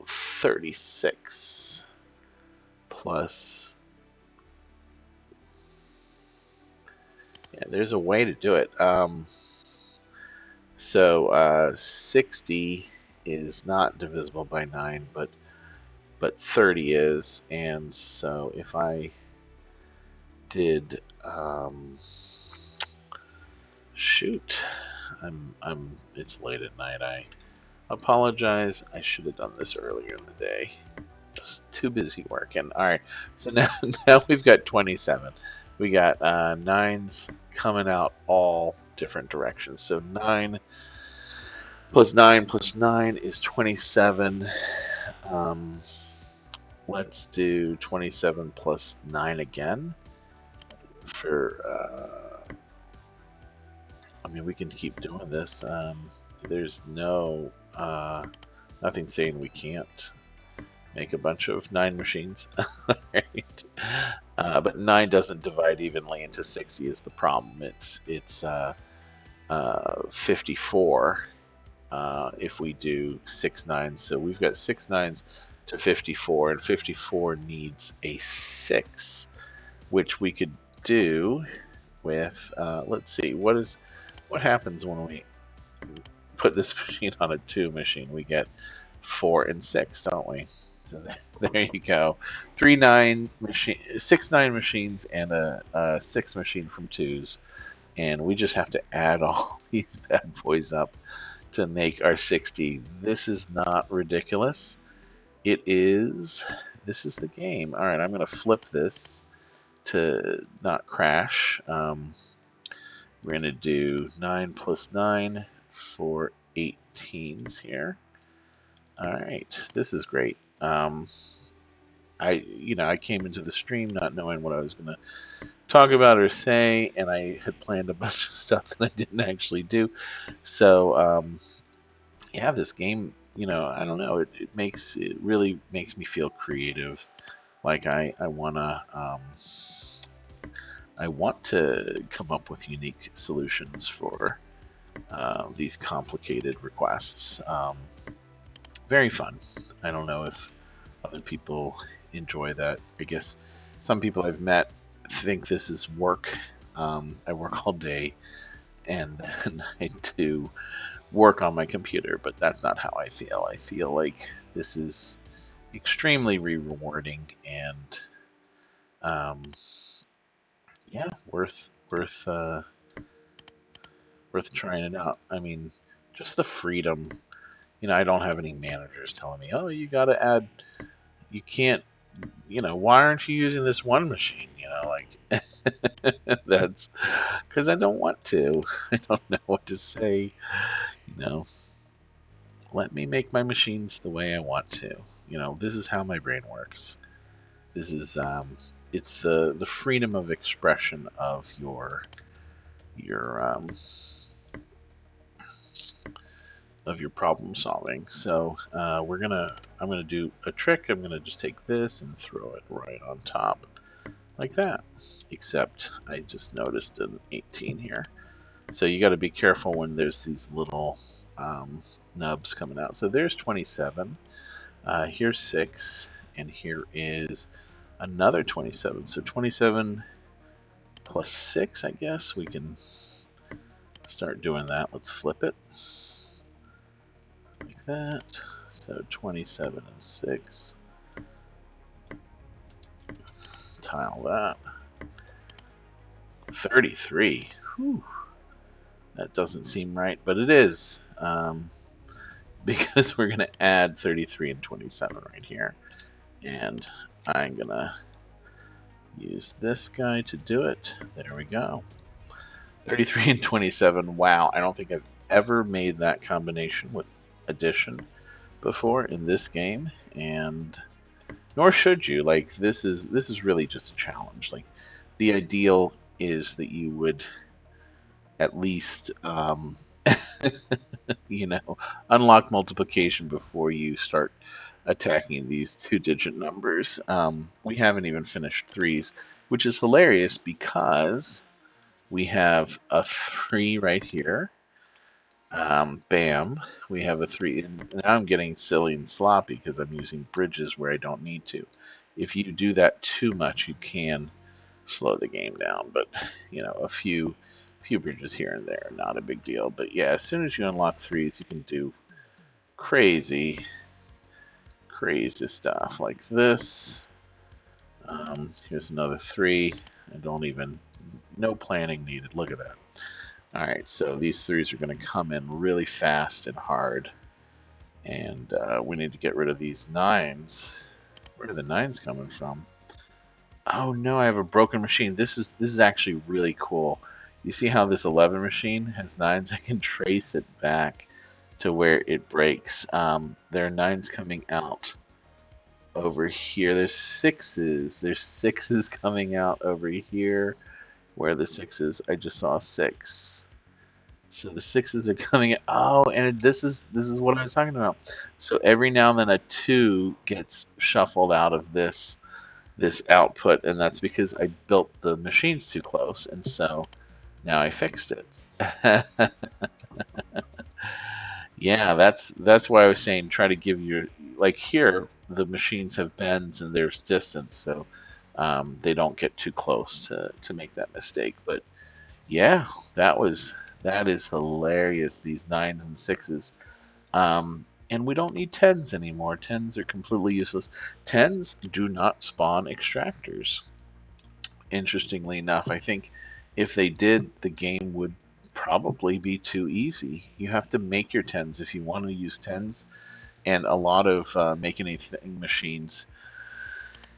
36 plus. Yeah, there's a way to do it. So 60 is not divisible by 9, but 30 is, and so if I did, shoot, it's late at night. I apologize. I should have done this earlier in the day. Just too busy working. All right, so now we've got 27. We got 9s coming out all different directions. So 9 plus 9 plus 9 is 27. Let's do 27 plus 9 again. I mean, we can keep doing this. There's nothing saying we can't make a bunch of 9 machines. Right? But 9 doesn't divide evenly into 60 is the problem. It's 54 if we do 6 9s. So we've got 6 9s to 54, and 54 needs a 6, which we could do with, let's see, what happens when we put this machine on a 2 machine? We get 4 and 6, don't we? So there you go. 6 9 machines and a 6 machine from 2s, and we just have to add all these bad boys up to make our 60. This is not ridiculous. It is. This is the game. All right, I'm going to flip this to not crash. We're going to do 9 plus 9 for 18s here. All right, this is great. I came into the stream not knowing what I was going to talk about or say, and I had planned a bunch of stuff that I didn't actually do. So, yeah, this game, I don't know, it really makes me feel creative. Like I want to come up with unique solutions for these complicated requests. Very fun. I don't know if other people enjoy that. I guess some people I've met think this is work. I work all day, and then I do work on my computer, but that's not how I feel. I feel like this is extremely rewarding and, yeah, worth trying it out. I mean, just the freedom. I don't have any managers telling me, "Oh, you got to add. You can't. Why aren't you using this one machine?" Like that's because I don't want to. I don't know what to say. Let me make my machines the way I want to. This is how my brain works. This is it's the freedom of expression of your problem solving. So I'm gonna do a trick. I'm gonna just take this and throw it right on top like that. Except I just noticed an 18 here. So you got to be careful when there's these little nubs coming out. So there's 27. Here's 6, and here is another 27. So 27 plus 6, I guess we can start doing that. Let's flip it like that. So 27 and 6. Tile that. 33. Whew. That doesn't seem right, but it is. Because we're going to add 33 and 27 right here. And I'm going to use this guy to do it. There we go. 33 and 27. Wow, I don't think I've ever made that combination with addition before in this game, and nor should you. Like this is really just a challenge. Like the ideal is that you would at least you know, unlock multiplication before you start attacking these two-digit numbers. We haven't even finished threes, which is hilarious because we have a 3 right here. Bam. We have a 3. And now I'm getting silly and sloppy because I'm using bridges where I don't need to. If you do that too much, you can slow the game down. But, you know, a few bridges here and there, not a big deal. But yeah, as soon as you unlock threes, you can do crazy stuff like this. Here's another 3. I don't even, no planning needed. Look at that. All right, so these threes are going to come in really fast and hard, and we need to get rid of these 9s. Where are the 9s coming from? Oh no, I have a broken machine. This is actually really cool. You see how this 11 machine has 9s? I can trace it back to where it breaks. There are 9s coming out over here. There's 6s. There's 6s coming out over here. Where are the 6s? I just saw a 6. So the 6s are coming. Oh, and this is what I was talking about. So every now and then a 2 gets shuffled out of this output, and that's because I built the machines too close, and so now I fixed it. Yeah, that's why I was saying try to give your, like here the machines have bends and there's distance, so they don't get too close to make that mistake. But yeah, that is hilarious. These 9s and 6s, and we don't need 10s anymore. 10s are completely useless. 10s do not spawn extractors. Interestingly enough, I think if they did, the game would probably be too easy. You have to make your 10s if you want to use 10s, and a lot of make anything machines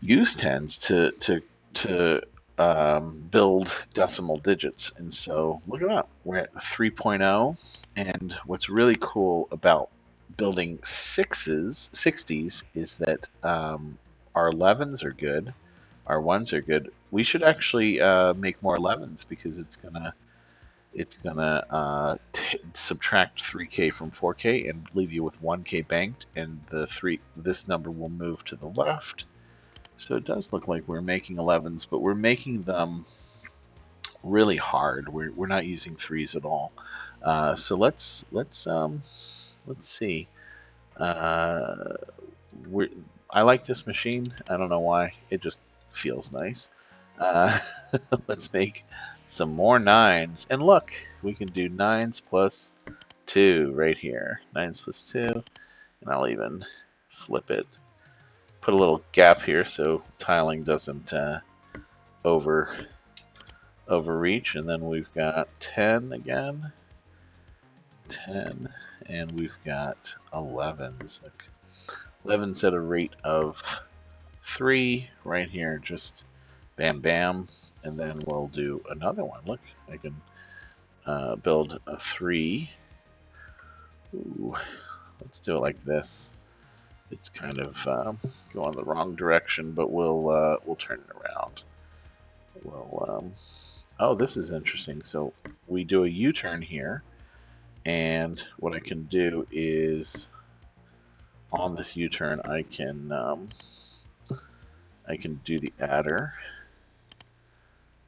use 10s to build decimal digits. And so look at that, we're at 3.0, and what's really cool about building 60s is that our 11s are good, our 1s are good. We should actually make more 11s because it's gonna subtract 3K from 4K and leave you with 1K banked, and this number will move to the left. So it does look like we're making 11s, but we're making them really hard. We're not using 3s at all. So let's see. Uh, I like this machine. I don't know why. It just feels nice. Uh, let's make some more 9s. And look, we can do 9s plus 2 right here. 9s plus 2. And I'll even flip it. Put a little gap here so tiling doesn't overreach. And then we've got 10 again. 10. And we've got 11s. Look. 11s at a rate of 3 right here. Just bam bam, and then we'll do another one. Look, I can build a 3. Ooh, let's do it like this. It's kind of going the wrong direction, but we'll turn it around. Oh, this is interesting. So we do a U-turn here, and what I can do is on this U-turn I can do the adder,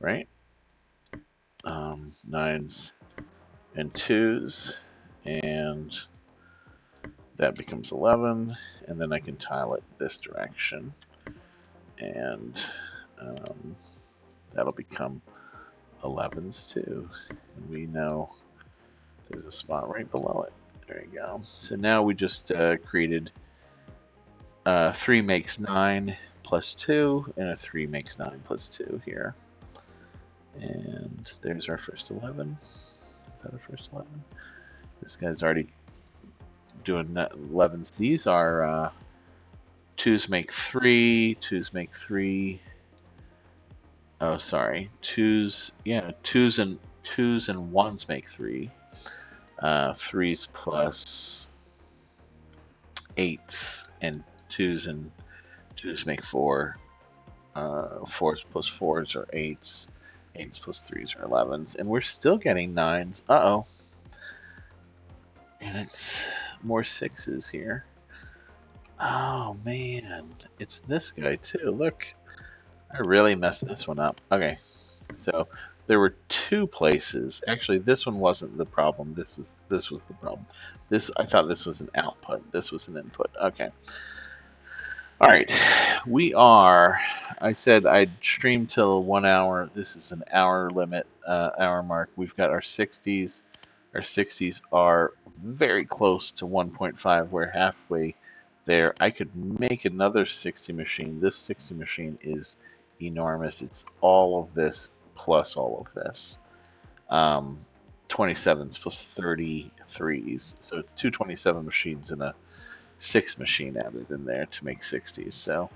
right? 9s and 2s, and that becomes 11, and then I can tile it this direction, and that'll become 11s too. And we know there's a spot right below it. There you go. So now we just created 3 makes 9 plus 2, and a 3 makes 9 plus 2 here. And there's our first 11. Is that our first 11? This guy's already doing 11s. These are 2s make 3, 2s make 3, Oh, sorry. Twos, yeah, twos and ones make three. Threes plus eights, and twos make four. Fours plus fours are eights. Eights plus threes are 11s, and we're still getting nines. Uh-oh. And it's more sixes here. Oh man, it's this guy too. Look, I really messed this one up. Okay, so there were two places. Actually, this one wasn't the problem. This was the problem. This I thought this was an output. This was an input. Okay. All right, we are. I said I'd stream till 1 hour. This is an hour limit, hour mark. We've got our 60s. Our 60s are very close to 1.5. We're halfway there. I could make another 60 machine. This 60 machine is enormous. It's all of this plus all of this. 27s plus 33s. So it's 227 machines in a six machine added in there to make 60s. So,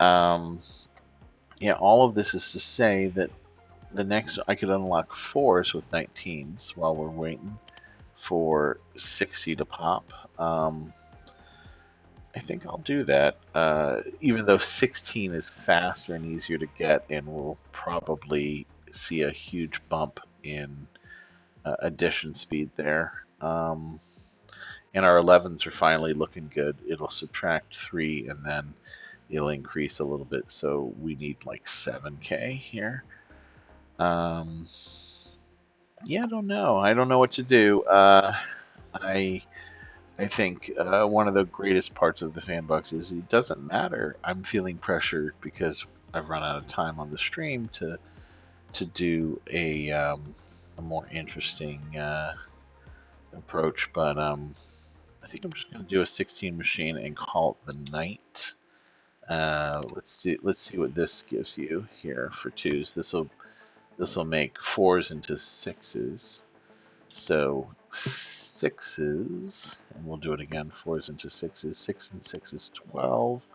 um, yeah, all of this is to say that the next I could unlock fours with 19s while we're waiting for 60 to pop. I think I'll do that, even though 16 is faster and easier to get, and we'll probably see a huge bump in addition speed there. And our 11s are finally looking good. It'll subtract 3 and then it'll increase a little bit, so we need like 7K here. Yeah, I don't know. I don't know what to do. I I think one of the greatest parts of the sandbox is it doesn't matter. I'm feeling pressured because I've run out of time on the stream to do a more interesting approach, but I think I'm just going to do a 16 machine and call it the night. Let's see what this gives you here for twos. This will make fours into sixes. So sixes, and we'll do it again. Fours into sixes. 6 and 6 is 12.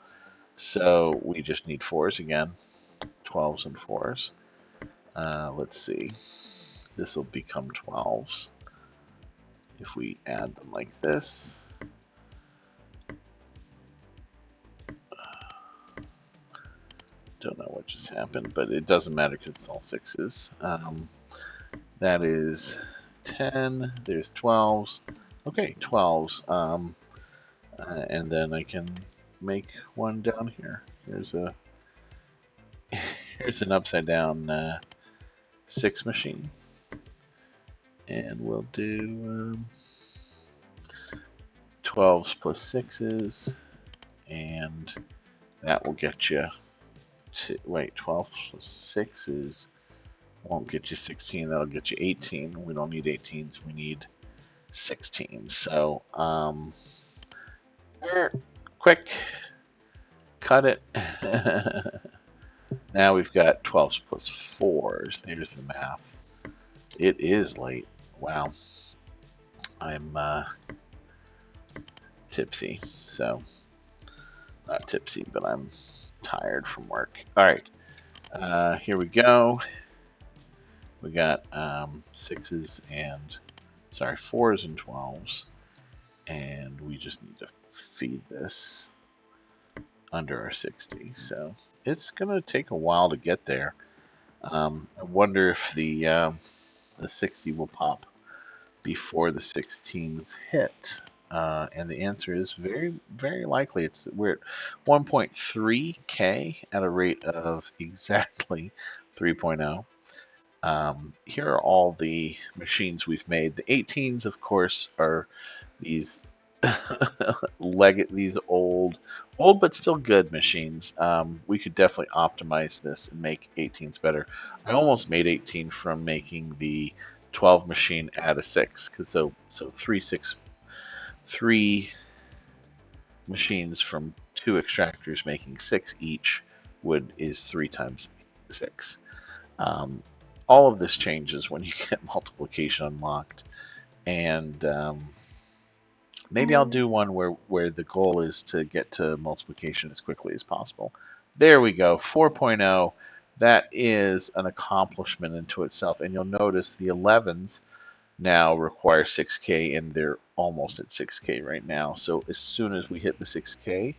So we just need fours again. 12s and fours. Let's see. This will become 12s if we add them like this. Don't know what just happened, but it doesn't matter because it's all sixes. That is 10. There's 12s. Okay, 12s. And then I can make one down here. Here's an upside down 6 machine, and we'll do 12s plus 6s, and that will get you to, wait, 12 plus 6s won't get you 16, that'll get you 18. We don't need 18s, we need 16. So, quick, cut it. Now we've got 12s plus 4s. There's the math. It is late. Wow. I'm tipsy. So, not tipsy, but I'm tired from work. All right. Here we go. We got 6s and, sorry, 4s and 12s. And we just need to feed this under our 60. So, it's going to take a while to get there. I wonder if the 60 will pop before the 16s hit. And the answer is very, very likely. We're at 1.3K at a rate of exactly 3.0. Here are all the machines we've made. The 18s, of course, are these these old but still good machines. We could definitely optimize this and make 18s better. I almost made 18 from making the 12 machine add a 6, because so three machines from 2 extractors making 6 each is 3 times 6. All of this changes when you get multiplication unlocked, and maybe I'll do one where the goal is to get to multiplication as quickly as possible. There we go, 4.0. that is an accomplishment into itself. And you'll notice the 11s now require 6K, and they're almost at 6K right now. So as soon as we hit the 6K,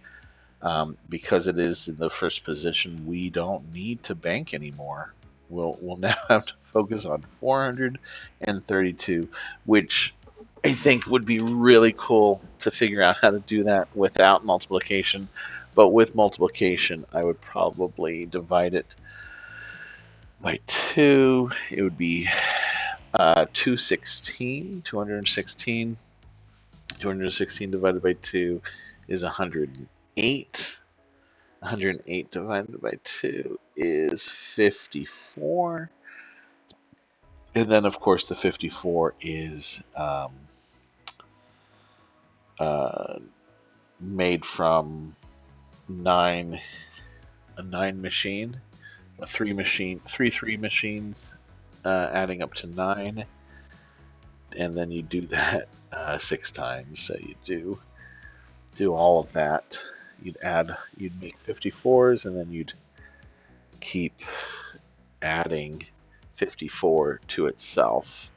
because it is in the first position, we don't need to bank anymore. We'll now have to focus on 432, which I think would be really cool to figure out how to do that without multiplication. But with multiplication, I would probably divide it by 2. It would be 216, 216. 216 divided by 2 is 108. 108 divided by 2 is 54. And then, of course, the 54 is uh, made from nine, a 9 machine, a 3 machine, three machines, adding up to 9. And then you do that 6 times. So you do all of that. You'd make 54s, and then you'd keep adding 54 to itself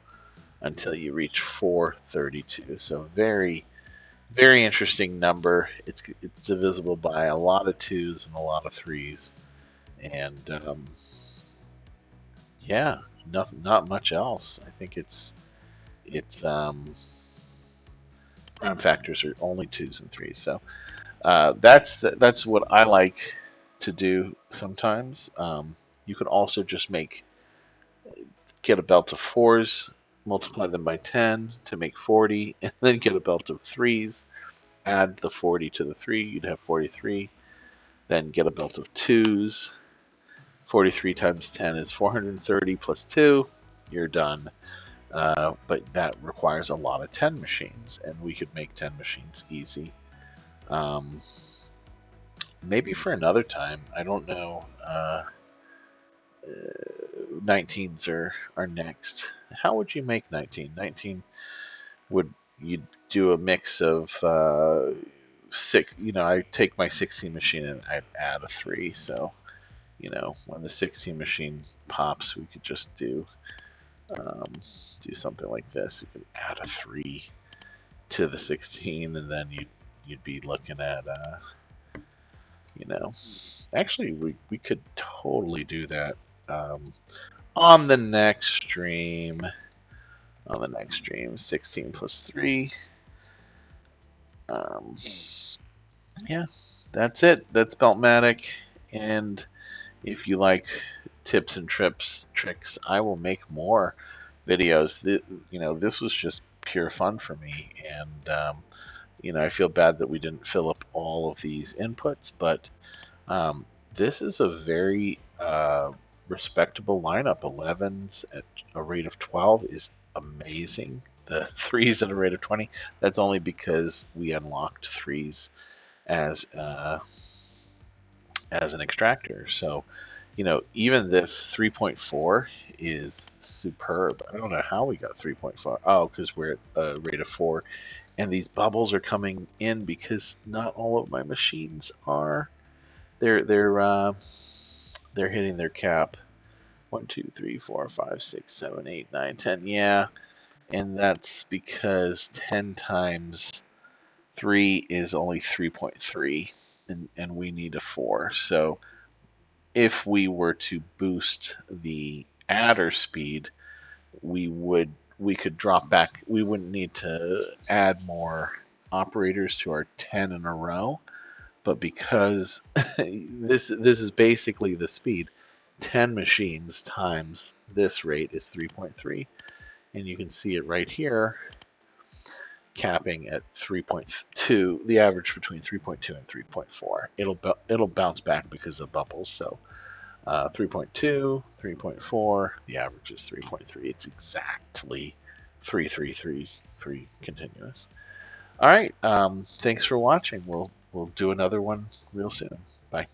until you reach 432. So very, very interesting number. It's divisible by a lot of 2s and a lot of 3s, and yeah, not much else. I think it's prime factors are only 2s and 3s. So that's what I like to do sometimes. You can also just get a belt of 4s, multiply them by 10 to make 40, and then get a belt of 3s, add the 40 to the 3, you'd have 43. Then get a belt of 2s. 43 times 10 is 430 plus 2. You're done. But that requires a lot of 10 machines, and we could make 10 machines easy. Maybe for another time. I don't know. 19s are next. How would you make 19? 19 would you'd do a mix of six. I take my 16 machine and I'd add a 3. So when the 16 machine pops, we could just do something like this. You could add a 3 to the 16, and then you'd be looking at actually we could totally do that on the next stream. On the next stream, 16 plus 3. Um, yeah, that's it. That's Beltmatic. And if you like tips and tricks, I will make more videos. This was just pure fun for me. And, I feel bad that we didn't fill up all of these inputs, but this is a very respectable lineup. 11s at a rate of 12 is amazing. The 3s at a rate of 20, that's only because we unlocked 3s as an extractor. So, even this 3.4 is superb. I don't know how we got 3.4. Oh, because we're at a rate of 4. And these bubbles are coming in because not all of my machines are. They're hitting their cap. 1, 2, 3, 4, 5, 6, 7, 8, 9, 10. Yeah, and that's because 10 times 3 is only 3.3, and we need a 4. So if we were to boost the adder speed, we could drop back. We wouldn't need to add more operators to our 10 in a row. But because this is basically the speed, 10 machines times this rate is 3.3, and you can see it right here, capping at 3.2. The average between 3.2 and 3.4. It'll bounce back because of bubbles. So 3.2, 3.4. The average is 3.3. It's exactly 3.333 continuous. All right. Thanks for watching. We'll do another one real soon. Bye.